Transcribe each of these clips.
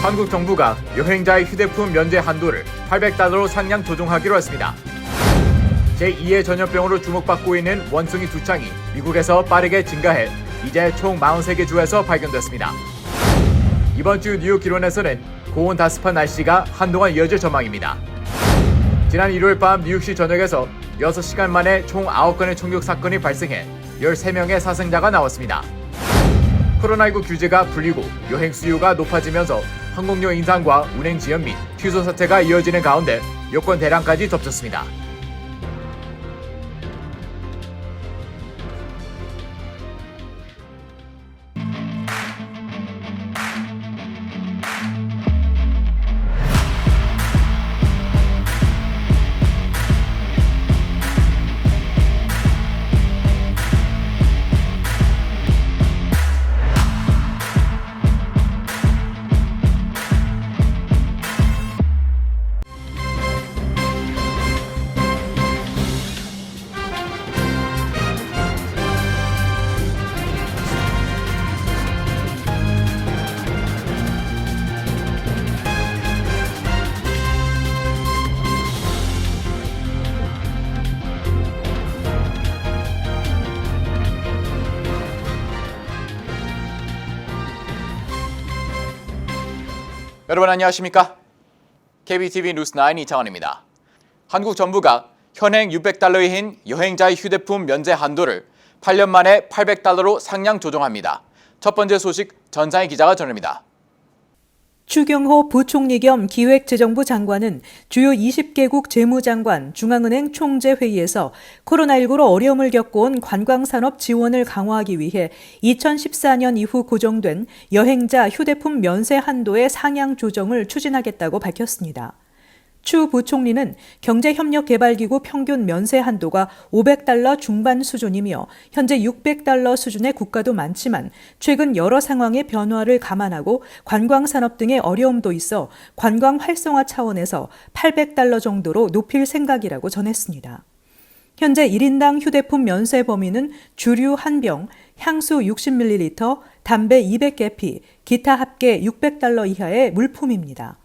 한국 정부가 여행자의 휴대폰 면제 한도를 $800로 상향 조정하기로 했습니다. 제2의 전염병으로 주목받고 있는 원숭이 두창이 미국에서 빠르게 증가해 이제 총 43개 주에서 발견됐습니다. 이번 주 뉴욕 기론에서는 고온 다습한 날씨가 한동안 이어질 전망입니다. 지난 일요일 밤 뉴욕시 전역에서 6시간 만에 총 9건의 총격 사건이 발생해 13명의 사상자가 나왔습니다. 코로나19 규제가 풀리고 여행 수요가 높아지면서 항공료 인상과 운행 지연 및 취소 사태가 이어지는 가운데 여권 대란까지 덮쳤습니다. 여러분 안녕하십니까? KBTV 뉴스9 이창원입니다. 한국 정부가 현행 $600인 여행자의 휴대폰 면제 한도를 8년 만에 $800로 상향 조정합니다. 첫 번째 소식 전상희 기자가 전합니다. 추경호 부총리 겸 기획재정부 장관은 주요 20개국 재무장관 중앙은행 총재회의에서 코로나19로 어려움을 겪어온 관광산업 지원을 강화하기 위해 2014년 이후 고정된 여행자 휴대폰 면세 한도의 상향 조정을 추진하겠다고 밝혔습니다. 추 부총리는 경제협력개발기구 평균 면세 한도가 $500 중반 수준이며 현재 $600 수준의 국가도 많지만 최근 여러 상황의 변화를 감안하고 관광산업 등의 어려움도 있어 관광 활성화 차원에서 $800 정도로 높일 생각이라고 전했습니다. 현재 1인당 휴대폰 면세 범위는 주류 1병, 향수 60ml, 담배 200개피, 기타 합계 $600 이하의 물품입니다.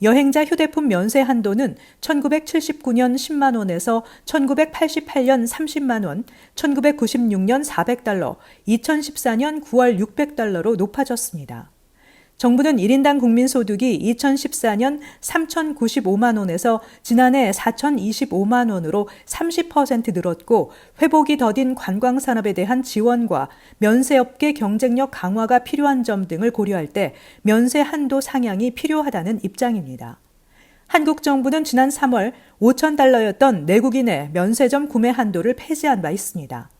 여행자 휴대폰 면세 한도는 1979년 10만 원에서 1988년 30만 원, 1996년 $400, 2014년 9월 $600로 높아졌습니다. 정부는 1인당 국민소득이 2014년 3,095만 원에서 지난해 4,025만 원으로 30% 늘었고 회복이 더딘 관광산업에 대한 지원과 면세업계 경쟁력 강화가 필요한 점 등을 고려할 때 면세 한도 상향이 필요하다는 입장입니다. 한국 정부는 지난 3월 $5,000였던 내국인의 면세점 구매 한도를 폐지한 바 있습니다.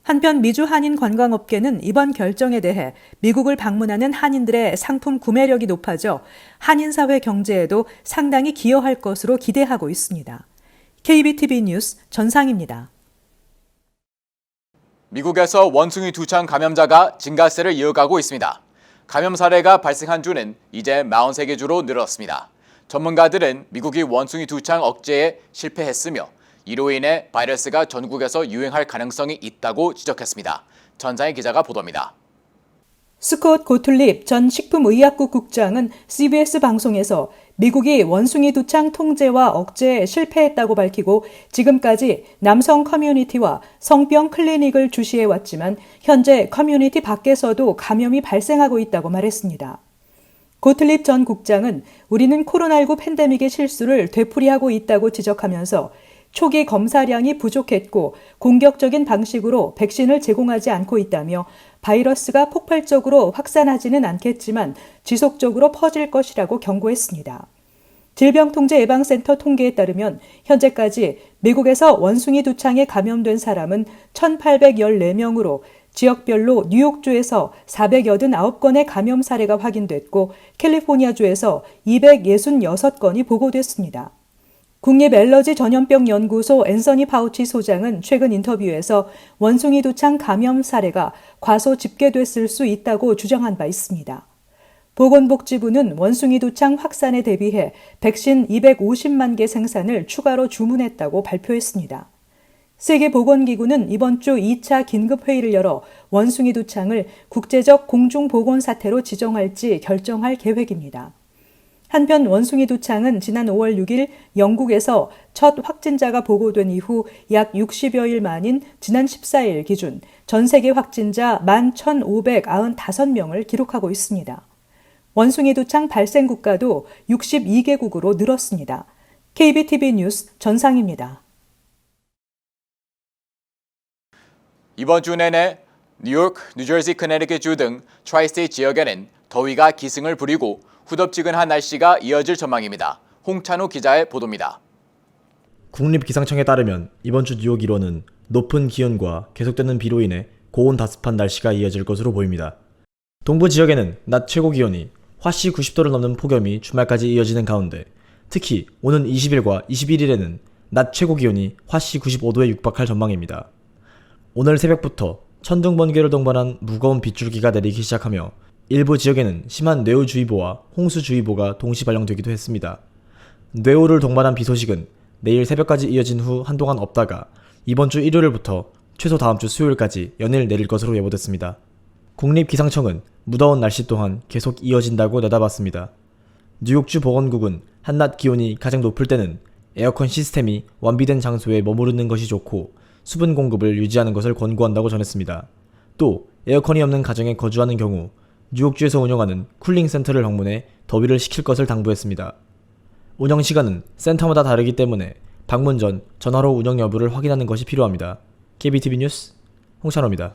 한편 미주 한인 관광업계는 이번 결정에 대해 미국을 방문하는 한인들의 상품 구매력이 높아져 한인사회 경제에도 상당히 기여할 것으로 기대하고 있습니다. KBTV 뉴스 전상입니다. 미국에서 원숭이 두창 감염자가 증가세를 이어가고 있습니다. 감염 사례가 발생한 주는 이제 43개 주로 늘었습니다. 전문가들은 미국이 원숭이 두창 억제에 실패했으며 이로 인해 바이러스가 전국에서 유행할 가능성이 있다고 지적했습니다. 전상희 기자가 보도합니다. 스콧 고틀립 전 식품의약국 국장은 CBS 방송에서 미국이 원숭이 두창 통제와 억제에 실패했다고 밝히고 지금까지 남성 커뮤니티와 성병 클리닉을 주시해왔지만 현재 커뮤니티 밖에서도 감염이 발생하고 있다고 말했습니다. 고틀립 전 국장은 우리는 코로나19 팬데믹의 실수를 되풀이하고 있다고 지적하면서 초기 검사량이 부족했고 공격적인 방식으로 백신을 제공하지 않고 있다며 바이러스가 폭발적으로 확산하지는 않겠지만 지속적으로 퍼질 것이라고 경고했습니다. 질병통제예방센터 통계에 따르면 현재까지 미국에서 원숭이 두창에 감염된 사람은 1,814명으로 지역별로 뉴욕주에서 489건의 감염 사례가 확인됐고 캘리포니아주에서 266건이 보고됐습니다. 국립앨러지전염병연구소 앤서니 파우치 소장은 최근 인터뷰에서 원숭이 두창 감염 사례가 과소 집계됐을 수 있다고 주장한 바 있습니다. 보건복지부는 원숭이 두창 확산에 대비해 백신 250만 개 생산을 추가로 주문했다고 발표했습니다. 세계보건기구는 이번 주 2차 긴급회의를 열어 원숭이 두창을 국제적 공중보건 사태로 지정할지 결정할 계획입니다. 한편 원숭이 두창은 지난 5월 6일 영국에서 첫 확진자가 보고된 이후 약 60여일 만인 지난 14일 기준 전 세계 확진자 11,595명을 기록하고 있습니다. 원숭이 두창 발생 국가도 62개국으로 늘었습니다. KBTV 뉴스 전상입니다. 이번 주 내내 뉴욕, 뉴저지, 커네티컷주 등 트라이스테이트 지역에는 더위가 기승을 부리고 후덥지근한 날씨가 이어질 전망입니다. 홍찬우 기자의 보도입니다. 국립기상청에 따르면 이번 주 뉴욕 일원은 높은 기온과 계속되는 비로 인해 고온 다습한 날씨가 이어질 것으로 보입니다. 동부 지역에는 낮 최고 기온이 화씨 90도를 넘는 폭염이 주말까지 이어지는 가운데 특히 오는 20일과 21일에는 낮 최고 기온이 화씨 95도에 육박할 전망입니다. 오늘 새벽부터 천둥 번개를 동반한 무거운 빗줄기가 내리기 시작하며 일부 지역에는 심한 뇌우주의보와 홍수주의보가 동시 발령되기도 했습니다. 뇌우를 동반한 비 소식은 내일 새벽까지 이어진 후 한동안 없다가 이번 주 일요일부터 최소 다음 주 수요일까지 연일 내릴 것으로 예보됐습니다. 국립기상청은 무더운 날씨 또한 계속 이어진다고 내다봤습니다. 뉴욕주 보건국은 한낮 기온이 가장 높을 때는 에어컨 시스템이 완비된 장소에 머무르는 것이 좋고 수분 공급을 유지하는 것을 권고한다고 전했습니다. 또 에어컨이 없는 가정에 거주하는 경우 뉴욕주에서 운영하는 쿨링 센터를 방문해 더위를 식힐 것을 당부했습니다. 운영 시간은 센터마다 다르기 때문에 방문 전 전화로 운영 여부를 확인하는 것이 필요합니다. KBTV 뉴스 홍찬호입니다.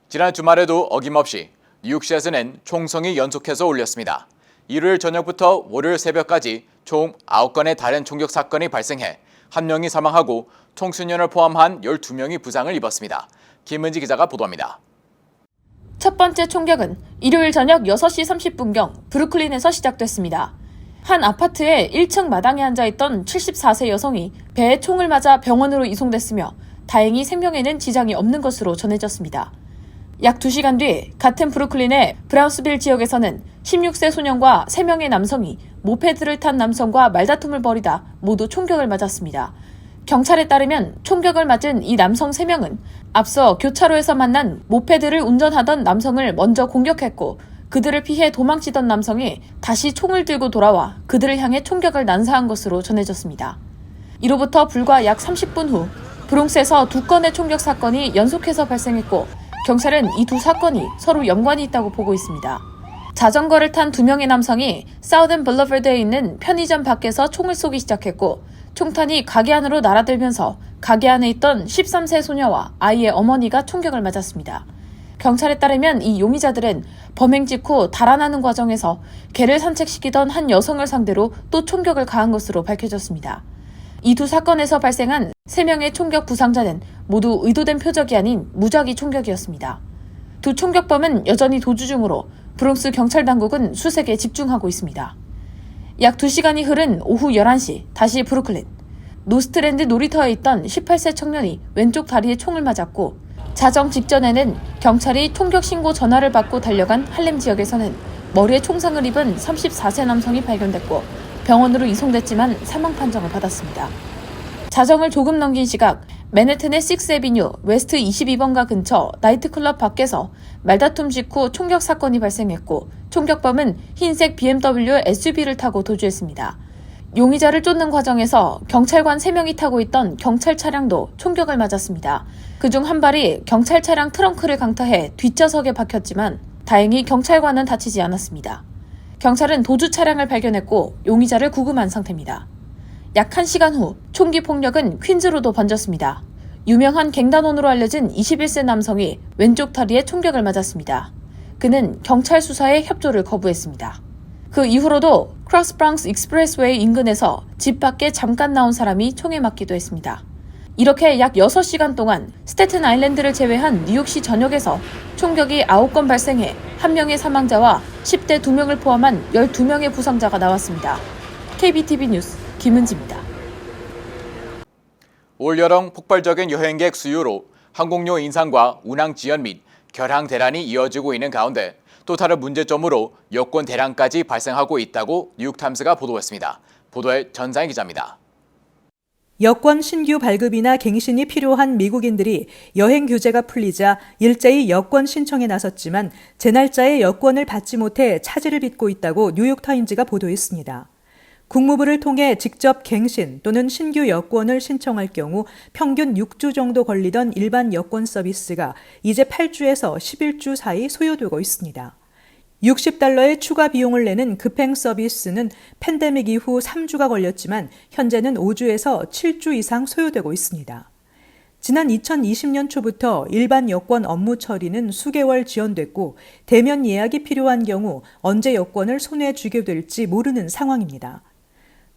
지난 주말에도 어김없이 뉴욕시에서는 총성이 연속해서 울렸습니다. 일요일 저녁부터 월요일 새벽까지 총 9건의 다른 총격 사건이 발생해 1명이 사망하고 청소년을 포함한 12명이 부상을 입었습니다. 김은지 기자가 보도합니다. 첫 번째 총격은 일요일 저녁 6시 30분경 브루클린에서 시작됐습니다. 한 아파트의 1층 마당에 앉아있던 74세 여성이 배에 총을 맞아 병원으로 이송됐으며 다행히 생명에는 지장이 없는 것으로 전해졌습니다. 약 2시간 뒤 같은 브루클린의 브라운스빌 지역에서는 16세 소년과 3명의 남성이 모페드를 탄 남성과 말다툼을 벌이다 모두 총격을 맞았습니다. 경찰에 따르면 총격을 맞은 이 남성 3명은 앞서 교차로에서 만난 모페드를 운전하던 남성을 먼저 공격했고 그들을 피해 도망치던 남성이 다시 총을 들고 돌아와 그들을 향해 총격을 난사한 것으로 전해졌습니다. 이로부터 불과 약 30분 후 브롱스에서 2건의 총격 사건이 연속해서 발생했고 경찰은 이 두 사건이 서로 연관이 있다고 보고 있습니다. 자전거를 탄 2명의 남성이 사우든 블러버드에 있는 편의점 밖에서 총을 쏘기 시작했고 총탄이 가게 안으로 날아들면서 가게 안에 있던 13세 소녀와 아이의 어머니가 총격을 맞았습니다. 경찰에 따르면 이 용의자들은 범행 직후 달아나는 과정에서 개를 산책시키던 한 여성을 상대로 또 총격을 가한 것으로 밝혀졌습니다. 이 두 사건에서 발생한 3명의 총격 부상자는 모두 의도된 표적이 아닌 무작위 총격이었습니다. 두 총격범은 여전히 도주 중으로 브롱스 경찰 당국은 수색에 집중하고 있습니다. 약 2시간이 흐른 오후 11시 다시 브루클린. 노스트랜드 놀이터에 있던 18세 청년이 왼쪽 다리에 총을 맞았고 자정 직전에는 경찰이 총격 신고 전화를 받고 달려간 할렘 지역에서는 머리에 총상을 입은 34세 남성이 발견됐고 병원으로 이송됐지만 사망 판정을 받았습니다. 자정을 조금 넘긴 시각 맨해튼의 6에비뉴 웨스트 22번가 근처 나이트클럽 밖에서 말다툼 직후 총격 사건이 발생했고 총격범은 흰색 BMW SUV를 타고 도주했습니다. 용의자를 쫓는 과정에서 경찰관 3명이 타고 있던 경찰 차량도 총격을 맞았습니다. 그중 한 발이 경찰 차량 트렁크를 강타해 뒷좌석에 박혔지만 다행히 경찰관은 다치지 않았습니다. 경찰은 도주 차량을 발견했고 용의자를 구금한 상태입니다. 약 1시간 후 총기 폭력은 퀸즈로도 번졌습니다. 유명한 갱단원으로 알려진 21세 남성이 왼쪽 다리에 총격을 맞았습니다. 그는 경찰 수사에 협조를 거부했습니다. 그 이후로도 크로스 브랑스 익스프레스웨이 인근에서 집 밖에 잠깐 나온 사람이 총에 맞기도 했습니다. 이렇게 약 6시간 동안 스태튼 아일랜드를 제외한 뉴욕시 전역에서 총격이 9건 발생해 1명의 사망자와 10대 2명을 포함한 12명의 부상자가 나왔습니다. KBTV 뉴스 김은지입니다. 올여름 폭발적인 여행객 수요로 항공료 인상과 운항 지연 및 결항 대란이 이어지고 있는 가운데 또 다른 문제점으로 여권 대란까지 발생하고 있다고 뉴욕타임스가 보도했습니다. 보도에 전상희 기자입니다. 여권 신규 발급이나 갱신이 필요한 미국인들이 여행 규제가 풀리자 일제히 여권 신청에 나섰지만 제 날짜에 여권을 받지 못해 차질을 빚고 있다고 뉴욕타임즈가 보도했습니다. 국무부를 통해 직접 갱신 또는 신규 여권을 신청할 경우 평균 6주 정도 걸리던 일반 여권 서비스가 이제 8주에서 11주 사이 소요되고 있습니다. $60의 추가 비용을 내는 급행 서비스는 팬데믹 이후 3주가 걸렸지만 현재는 5주에서 7주 이상 소요되고 있습니다. 지난 2020년 초부터 일반 여권 업무 처리는 수개월 지연됐고 대면 예약이 필요한 경우 언제 여권을 손에 쥐게 될지 모르는 상황입니다.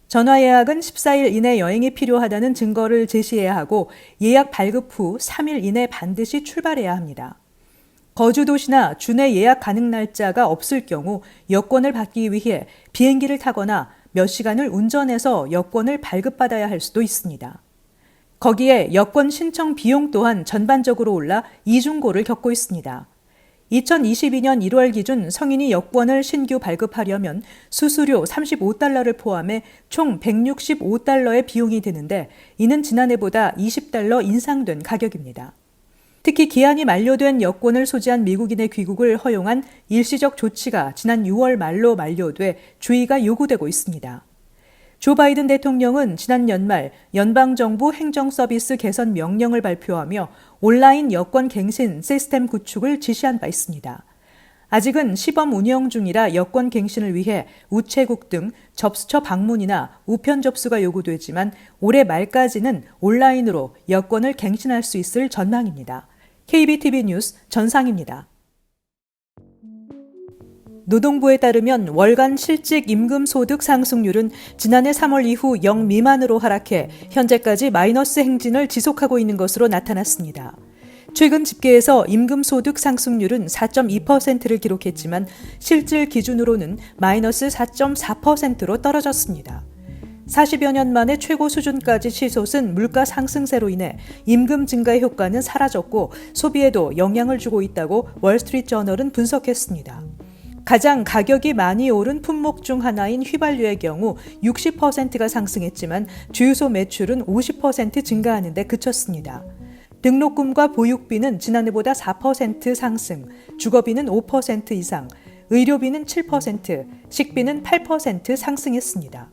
전화 예약은 14일 이내 여행이 필요하다는 증거를 제시해야 하고 예약 발급 후 3일 이내 반드시 출발해야 합니다. 거주 도시나 주내 예약 가능 날짜가 없을 경우 여권을 받기 위해 비행기를 타거나 몇 시간을 운전해서 여권을 발급받아야 할 수도 있습니다. 거기에 여권 신청 비용 또한 전반적으로 올라 이중고를 겪고 있습니다. 2022년 1월 기준 성인이 여권을 신규 발급하려면 수수료 $35를 포함해 총 $165의 비용이 드는데 이는 지난해보다 $20 인상된 가격입니다. 특히 기한이 만료된 여권을 소지한 미국인의 귀국을 허용한 일시적 조치가 지난 6월 말로 만료돼 주의가 요구되고 있습니다. 조 바이든 대통령은 지난 연말 연방정부 행정서비스 개선 명령을 발표하며 온라인 여권 갱신 시스템 구축을 지시한 바 있습니다. 아직은 시범 운영 중이라 여권 갱신을 위해 우체국 등 접수처 방문이나 우편 접수가 요구되지만 올해 말까지는 온라인으로 여권을 갱신할 수 있을 전망입니다. KBTV 뉴스 전상입니다. 노동부에 따르면 월간 실직 임금 소득 상승률은 지난해 3월 이후 0 미만으로 하락해 현재까지 마이너스 행진을 지속하고 있는 것으로 나타났습니다. 최근 집계에서 임금 소득 상승률은 4.2%를 기록했지만 실질 기준으로는 마이너스 4.4%로 떨어졌습니다. 40여 년 만에 최고 수준까지 치솟은 물가 상승세로 인해 임금 증가의 효과는 사라졌고 소비에도 영향을 주고 있다고 월스트리트저널은 분석했습니다. 가장 가격이 많이 오른 품목 중 하나인 휘발유의 경우 60%가 상승했지만 주유소 매출은 50% 증가하는 데 그쳤습니다. 등록금과 보육비는 지난해보다 4% 상승, 주거비는 5% 이상, 의료비는 7%, 식비는 8% 상승했습니다.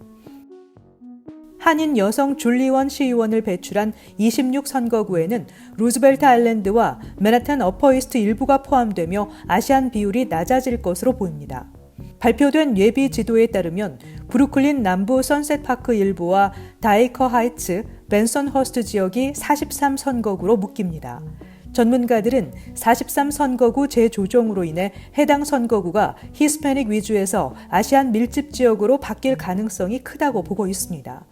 한인 여성 줄리원 시의원을 배출한 26선거구에는 루즈벨트 아일랜드와 맨하탄 어퍼이스트 일부가 포함되며 아시안 비율이 낮아질 것으로 보입니다. 발표된 예비 지도에 따르면 브루클린 남부 선셋파크 일부와 다이커 하이츠, 벤선허스트 지역이 43선거구로 묶입니다. 전문가들은 43선거구 재조정으로 인해 해당 선거구가 히스패닉 위주에서 아시안 밀집 지역으로 바뀔 가능성이 크다고 보고 있습니다.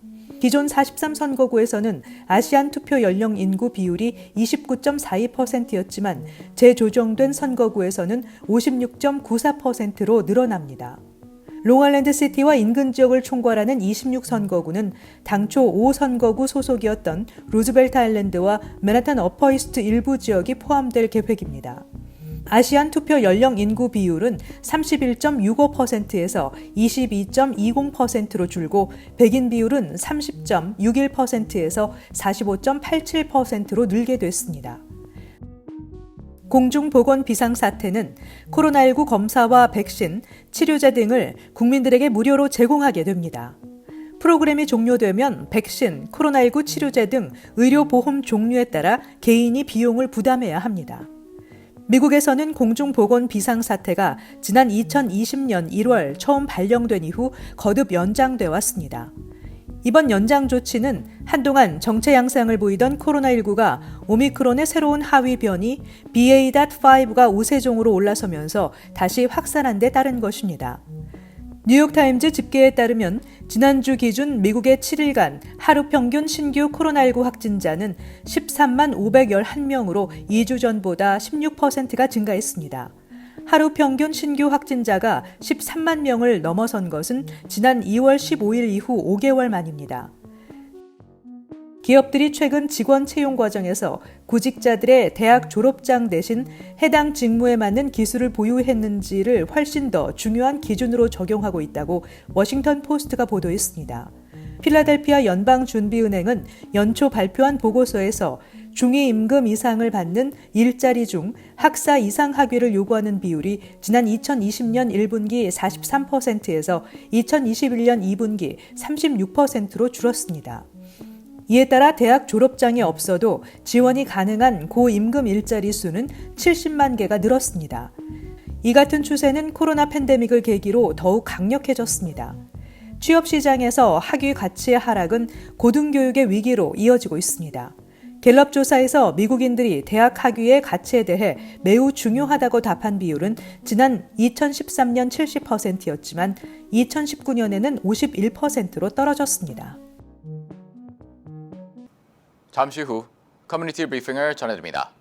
기존 43선거구에서는 아시안 투표 연령 인구 비율이 29.42%였지만 재조정된 선거구에서는 56.94%로 늘어납니다. 롱아일랜드 시티와 인근 지역을 총괄하는 26선거구는 당초 5선거구 소속이었던 루즈벨트 아일랜드와 맨하탄 어퍼이스트 일부 지역이 포함될 계획입니다. 아시안 투표 연령 인구 비율은 31.65%에서 22.20%로 줄고 백인 비율은 30.61%에서 45.87%로 늘게 됐습니다. 공중보건 비상사태는 코로나19 검사와 백신, 치료제 등을 국민들에게 무료로 제공하게 됩니다. 프로그램이 종료되면 백신, 코로나19 치료제 등 의료보험 종류에 따라 개인이 비용을 부담해야 합니다. 미국에서는 공중보건 비상사태가 지난 2020년 1월 처음 발령된 이후 거듭 연장돼 왔습니다. 이번 연장 조치는 한동안 정체 양상을 보이던 코로나19가 오미크론의 새로운 하위 변이 BA.5가 우세종으로 올라서면서 다시 확산한 데 따른 것입니다. 뉴욕타임즈 집계에 따르면 지난주 기준 미국의 7일간 하루 평균 신규 코로나19 확진자는 13만 511명으로 2주 전보다 16%가 증가했습니다. 하루 평균 신규 확진자가 13만 명을 넘어선 것은 지난 2월 15일 이후 5개월 만입니다. 기업들이 최근 직원 채용 과정에서 구직자들의 대학 졸업장 대신 해당 직무에 맞는 기술을 보유했는지를 훨씬 더 중요한 기준으로 적용하고 있다고 워싱턴 포스트가 보도했습니다. 필라델피아 연방준비은행은 연초 발표한 보고서에서 중위임금 이상을 받는 일자리 중 학사 이상 학위를 요구하는 비율이 지난 2020년 1분기 43%에서 2021년 2분기 36%로 줄었습니다. 이에 따라 대학 졸업장이 없어도 지원이 가능한 고임금 일자리 수는 70만 개가 늘었습니다. 이 같은 추세는 코로나 팬데믹을 계기로 더욱 강력해졌습니다. 취업시장에서 학위 가치의 하락은 고등교육의 위기로 이어지고 있습니다. 갤럽 조사에서 미국인들이 대학 학위의 가치에 대해 매우 중요하다고 답한 비율은 지난 2013년 70%였지만 2019년에는 51%로 떨어졌습니다. 잠시 후 커뮤니티 브리핑을 전해드립니다.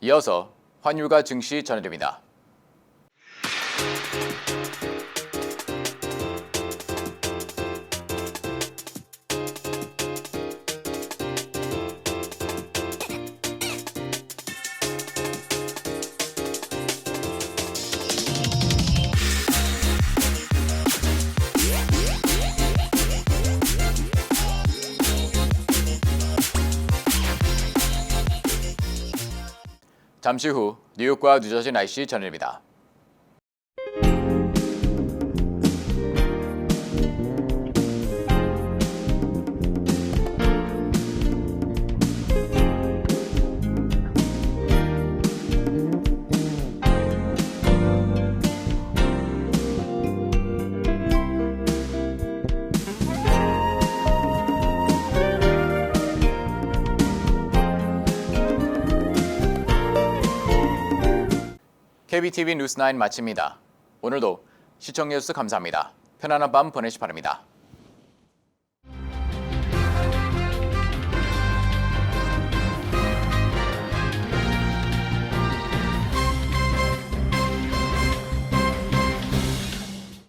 이어서 환율과 증시 전해드립니다. 잠시 후 뉴욕과 뉴저지 날씨 전해드립니다. KBTV 뉴스9 마칩니다. 오늘도 시청해주셔서 감사합니다. 편안한 밤 보내시 바랍니다.